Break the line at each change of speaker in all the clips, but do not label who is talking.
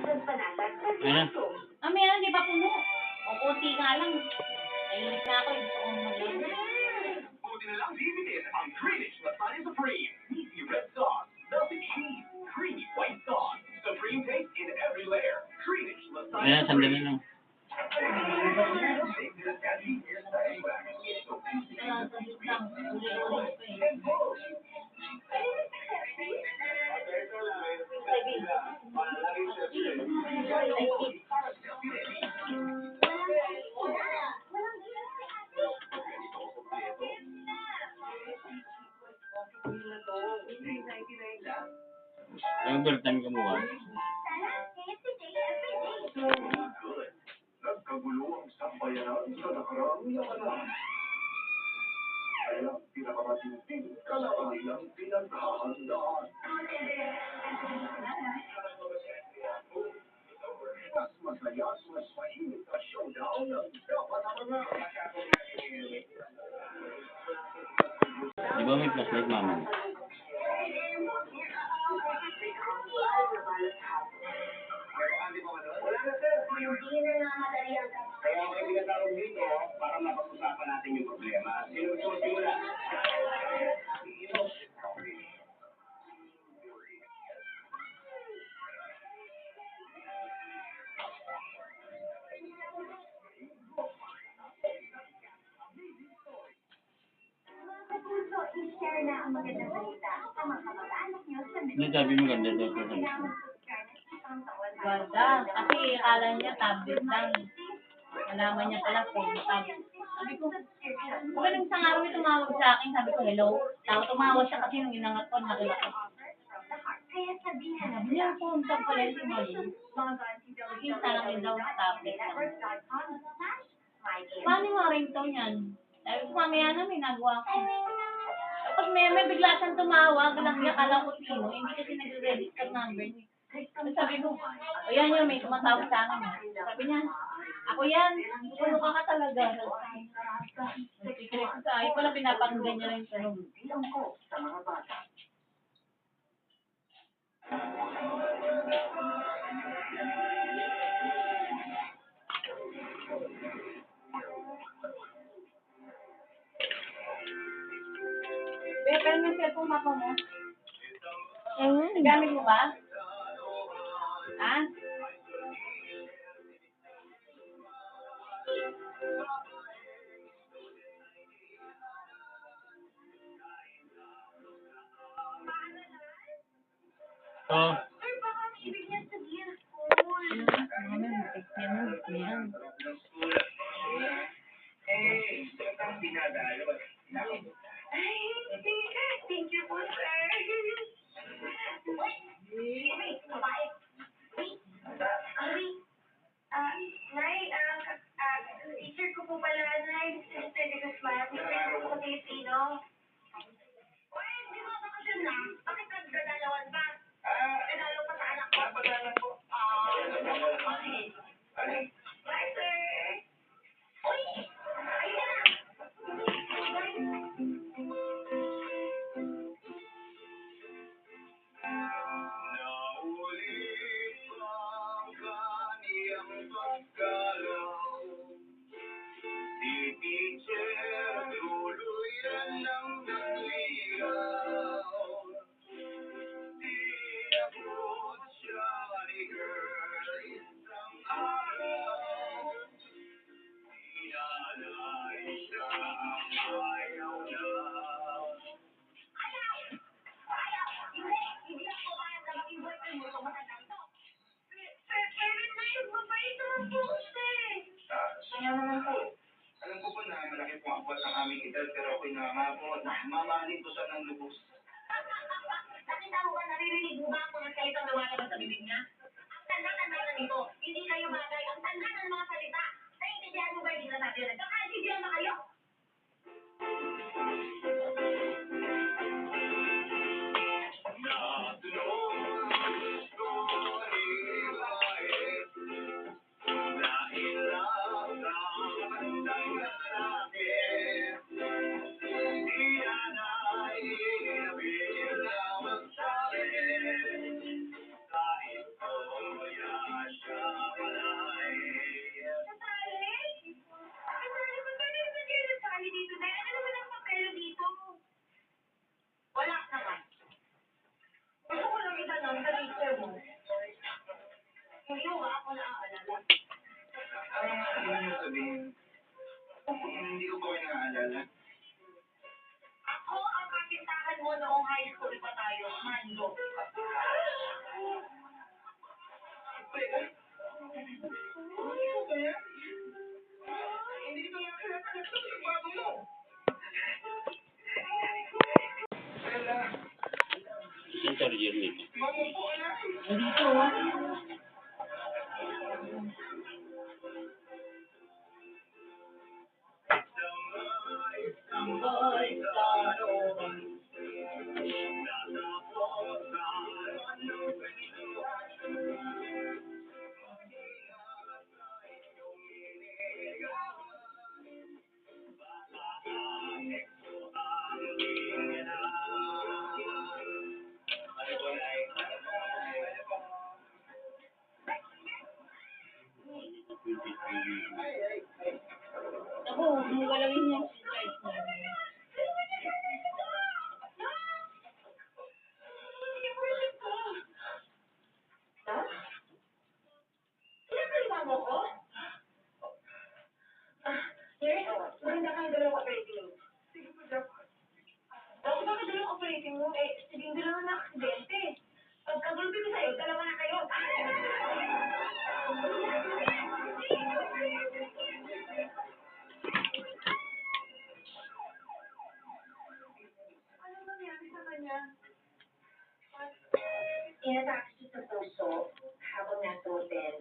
Ayan.
Meron, di ba puno? O, kunti nga lang. Naiinip na ako. Gusto kong mag-lang.
Buti na lang bibigyan ang Greenwich Lasagna Supreme. Meaty red sauce, melted cheese, creamy white sauce. Supreme taste in every layer. Greenwich Lasagna
Ayan, sandali lang. Overtime ka mo ba?
Nagkagulo ang sambayanan sa nakaraang yakanan. Kaya pinakamatinting kalakailang pinaghahandaan. Mas masaya at mas mainit na showdown ang dapat abangan.
Di ba may flashlight, mama?
Kaya ako yung pinatawag dito para mapag-usapan natin yung problema. Simula.
I-share na ang magandang balita sa mga kamag-anak niyo sa
Ano sabi mo ganda daw sa sabi ko?
Ganda. Kasi akala niya tablet lang. Alaman niya pala phone tab. Sabi ko, kung nung isang araw may tumawag sa akin, sabi ko, hello. Tapos tumawag siya kasi nung inangat ko, nakita ko. Sabi niya, phone tab pala yung tumawag. Kita lang yun daw sa tablet lang. Paano yung ringtone yan? Sabi ko, mamaya na may nagawa ko. Tapos may bigla siyang tumawag, lang niya, kala ko sino, hindi kasi nagre-register number niya. Tapos sabi ko, o yan yun, may tumatawag sa akin. Sabi niya, ako yan, puno ka talaga. Nagsikilig sa akin, pala pinapakinggan niya rin tanong. Pero yung cellphone mapa mo? Nagamit mo ba? Ha?
Oh.
Thank you po, sir. Nay, teacher ko po pala, Nay. Pwede ko smile. Teacher ko po Filipino. Uy, hindi mo bakasyon na. Bakit nagdadalawan ba? Nagdalaw pa sa anak ko. Napadalan po. Okay. Bye, sir. Uy! Ayun na!
Naulit ang kaniyang pagkalaw. Si teacher tuluyan ng nagligaw. Tinabot siya ni girl isang araw. Inalay siya ang ayaw na.
Hindi ako bayad na maging boyfriend mo itong matandang to. Pero na yung mabait naman po kasi.
Sana naman po. Alam ko po na malaki po ang ang aming edad pero ako'y nangako na mamahalin ko siya ng lubos.
Nakita mo ba, naririnig mo ba ang mga salitang lumalabas sa bibig niya? Ang tanda-tanda na nito, hindi kayo bagay. Ang tanda ng mga salita. Naiintindihan mo ba yung sinasabi na nagkakaintindihan ba kayo? teacher mo. Hindi mo ba ako naaalala?
Ano yung sabihin? Hindi ko ba kayo naaalala?
Ako ang kasintahan mo noong high school pa tayo, Mando.
Teka. Ano ba yan? Hindi ko nga kinatanggap sa bago mo. Stella,
Saan ka rin nito?
mamupo ka na.
Dito. Ako, gumagalawin niya si Charles na.
Pinakalima mo ko? Yes, maganda kang dalawang operating room.
Sige po, Jack.
Bakit ba dalawang operating room? Sige, dalawang na aksidente. Pagkagulpi ko sa'yo, dalawa na kayo. Ano nangyari sa kanya? Inatake siya sa puso habang nasa hotel.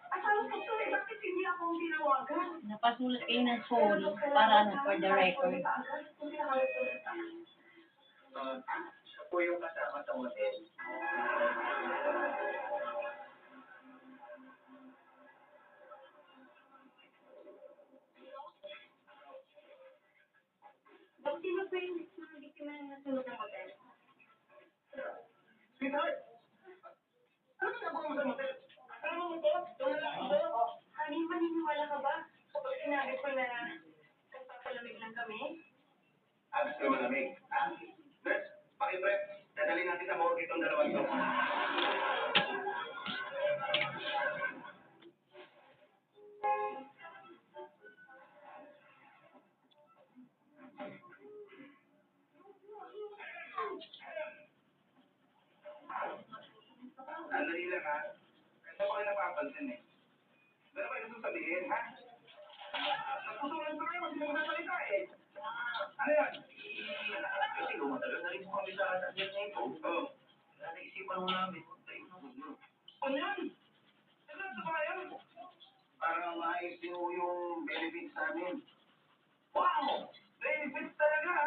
Asawa ko to, bakit hindi ako ang tinawagan?
Napasulat kayo ng sorry para ano, for the record.
Siya po yung kasama sa hotel.
Sino po yung mga biktima na nasunod ng hotel?
Sweetheart, ano ginagawa mo sa motel? Kasama mo to? Yung lalaki to?
Honey, maniniwala ka ba? Kapag sinabi ko na nagpapalamig lang kami?
Gusto mo malamig? Bes, pakiprep. Dadali natin sa morgue itong dalawang to. Andali lang ha. Kaya pa kayo napapansin eh. Ano ba yung gusto sabihin, ha? Nagpusulan pa kayo, hindi mo nasalita eh. Ano yan? Kasi lumatagal na rin po kami sa atin na ito. Oo. Kaya naisipan mo namin. Ano yan? Naglato ba kayo? Para maayos din mo yung benefits namin. Wow! Benefits talaga, ha?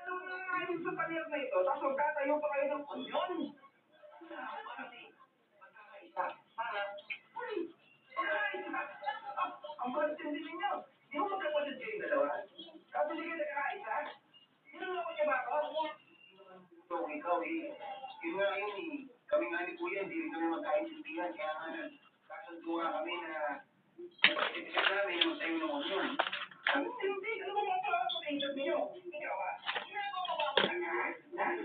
Ano na ayos sa panir na ito, tapos magkatayo pa kayo ng punyon. Ang pansin din ninyo, di mo magkapatid kayong dalawa? Kaso hindi kayo nagkakaisa? Niloloko niya ba ako? Ikaw, yun nga yun eh. Kami nga ni Kuya, hindi rin kami magkaintindihan. Kaya nga, kasundo nga kami na mag-isip namin na magtayo ng union. Hindi, ano ba mga pag-isip ninyo? Ikaw ba? Ginagawa mo ba ako na nga?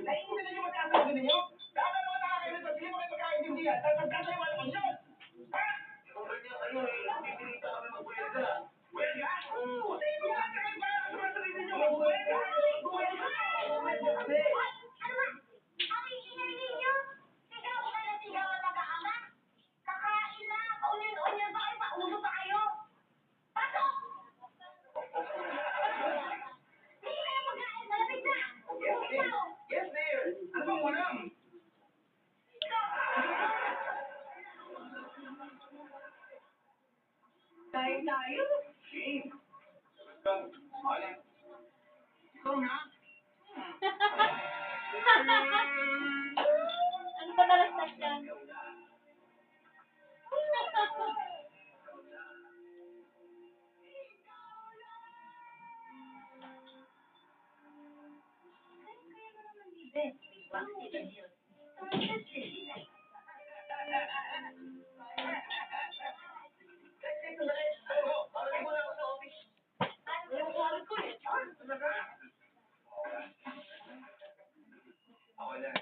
Naiintindihan niyo magkasabi ninyo? Dapat naman nakakailan sa hindi mo kayo magkaintindihan. Tapos magkatayo ng union. Ha? Kapag niya kayo eh, pipilitan kami mag-huelga. Huelga? Oo. Sino nga kayo ba? Ano ba sabihin ninyo? Mag-huelga? Huelga? Huelga kami.
Ano ba? Ang ingay ninyo? Sigaw ka na sigaw ang mag-aama? Kakain na, paunyan-unyan pa kayo, paulo pa kayo. Pasok! Hindi kayo magkain, malamig na.
Yes, dear. Yes, dear. Ano bang walang?
Kain tayo.
Shane. Ikaw, wala. Ikaw na.
Ano ba talastas yan?
Ako na.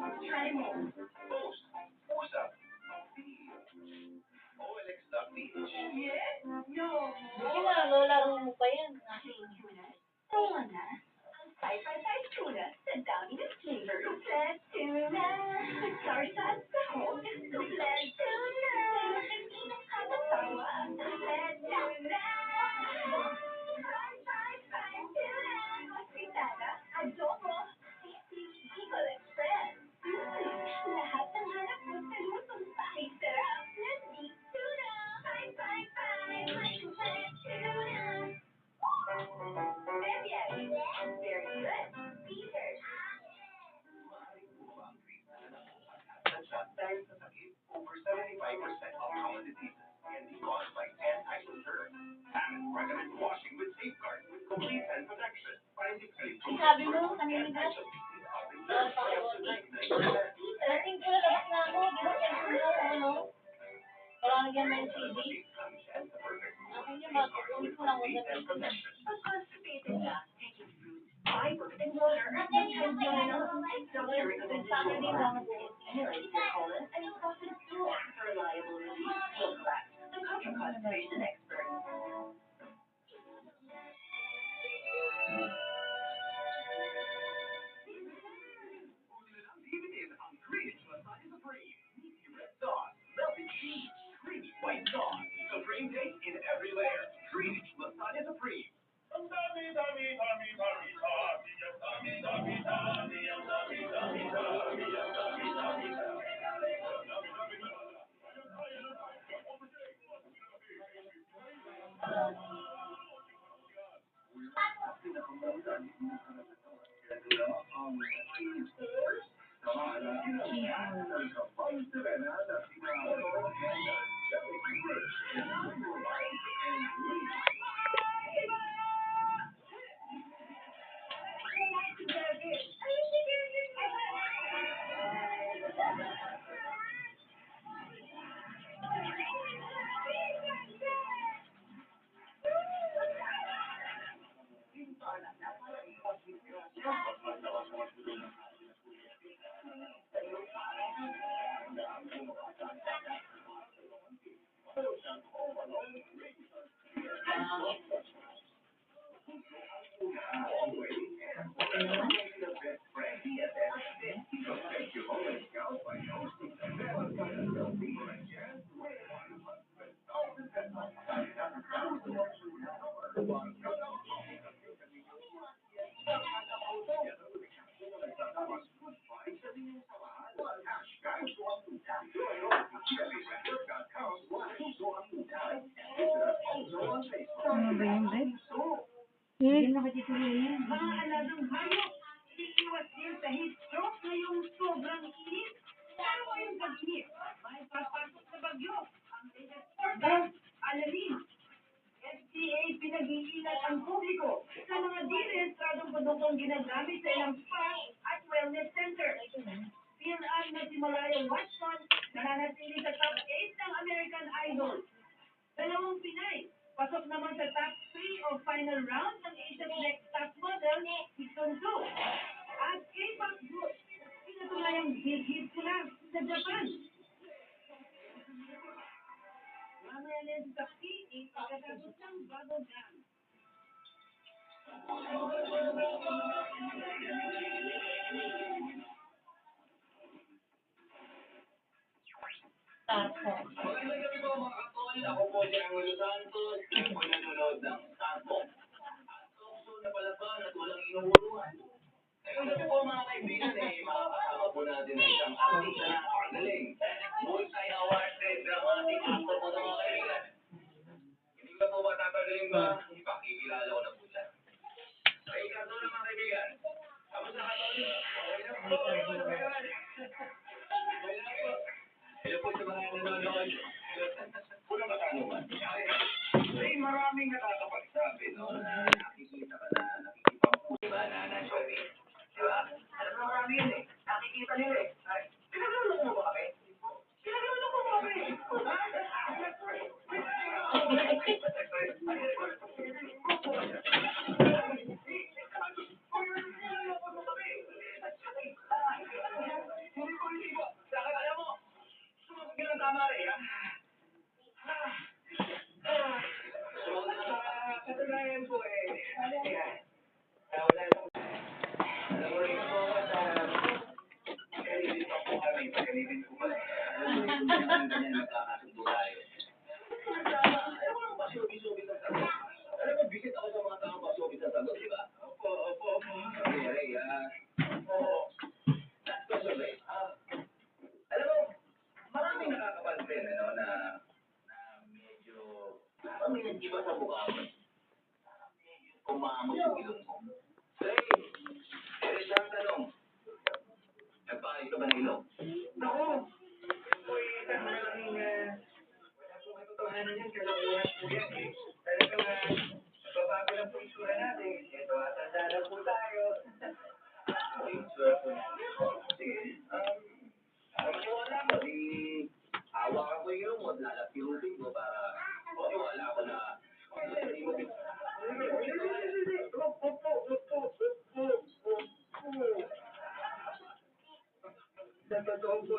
Try mo. Post. Usap. OLX.ph. Yes? No.
Sige na, lolaro mo pa yan.
Tuna. Ang 555 tuna sa dami ng flavor. Complete tuna. Sour sauce sahog. Complete tuna. Hindi nakakatawa. Complete tuna. 555 tuna. Hospitada. Adobo. Bicol Express. Lahat ng hanap mo sa lutong bahay sarap. Nandito tuna. 555. May complete tuna. Very good. Peters.
Dahil sa sakit, over 75% of common diseases can be caused by anti-germ. And recommend washing with Safeguard with complete hand protection. Scientifically proven.
Sabi mo, kanina na. Dating ko labas na ako. Di ba cellphone ko, ano? Wala nagyan mo yung CD. Akin yung matutunin ko lang ako sa cellphone.
Pag constipated ka, take your fruit, fiber, and water. Sometimes join us. Doctor recommends
Saturday
you
lang ako.
stimulate your colon and soften through after reliable relief. Look back. The Contra Constipation Expert.
Ang Creamy Lasagna Supreme. Meaty red sauce, melted cheese, creamy white sauce. Supreme taste in every layer. Creamy Lasagna Supreme. Ang dami, dami, dami, dami, dami. Ang dami, dami, dami. Ang dami, dami, dami. Ang dami, dami, dami.
Ano ba yun, babe?
Mga alagang hayop, iiwas din sa heat stroke ngayong sobrang init. Pero ngayong pag-init, may papasok sa bagyo. Ang latest forecast, alamin. FDA pinag-iingat ang publiko sa mga di-rehistradong produktong ginagamit sa ilang spa at wellness center. PNR na si Malaya Watson nananatili sa top 8 ng American Idol. Dalawang Pinay, pasok naman sa top 3 of final round ng Asia's Next Top Model, Season 2. At K-pop group, pinatulayang big hit sila sa Japan. Mamaya din sa PE, pagkatapos ng Bubble Gum.
Tapos.
Magandang gabi po mga kapol. Ako po si Angelo Santos. Ngayon po nanonood ng Starbucks. At talk show na palaban at walang inuuluan. Ngayon gabi po mga kaibigan, makakasama po natin ang isang artista na magaling. Multi-awarded dramatic actor po ng mga kaibigan. Hindi ko na po matatagalin ba? Ipakikilala ko na po siya. Ay, kaso na mga kaibigan. Kamusta ka to? Okay na po. Okay na po. Hello po sa mga nanonood. Unang katanungan. Ay, maraming nakakapagsabi, no? Na nakikita ka na, nakikita mo, di ba, na Joey? Di ba? Alam mo, marami yun eh. Nakikita nila eh. Ay, pinagluloko mo ba kami? Pinagluloko mo kami! tama rin, ha? Katunayan po wala lang. Alam mo rin po, kalilin pa po kami, kalilin po kami. Ganyan, nagkakasundo tayo. Alam mo naman pa-showbiz ang sagot. Alam mo, visit ako sa mga taong pa-showbiz ang sagot, di ba? Opo. Ray, oo. Ray, alam mo, maraming nakakapansin, na medyo, may nag-iba sa mukha mo. Umamot yung ilong mo. Ray, isang tanong. Nagpaayos ka ba ng ilong? Ako, yun po isang malaking, wala po katotohanan yan, kalokohan po yan Talagang, babago lang po isura natin. Ito, tanda na po tayo. Isura po natin. Sige, maniwala mo, hawakan ko yung ilong mo at lalapirutin ko para maniwala ako na hindi mo Sa totoo po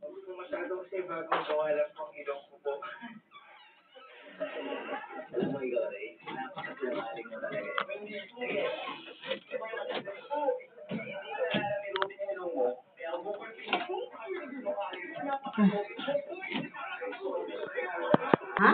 huwag po masyado kasi bagong kawalan pong ilong ko po. Alam mo ikaw, Ray, napakasinungaling mo talaga. Sige, hindi ko nalalapirutin yung ilong mo, kaya bukol pinito, napakasinungaling.
Ha?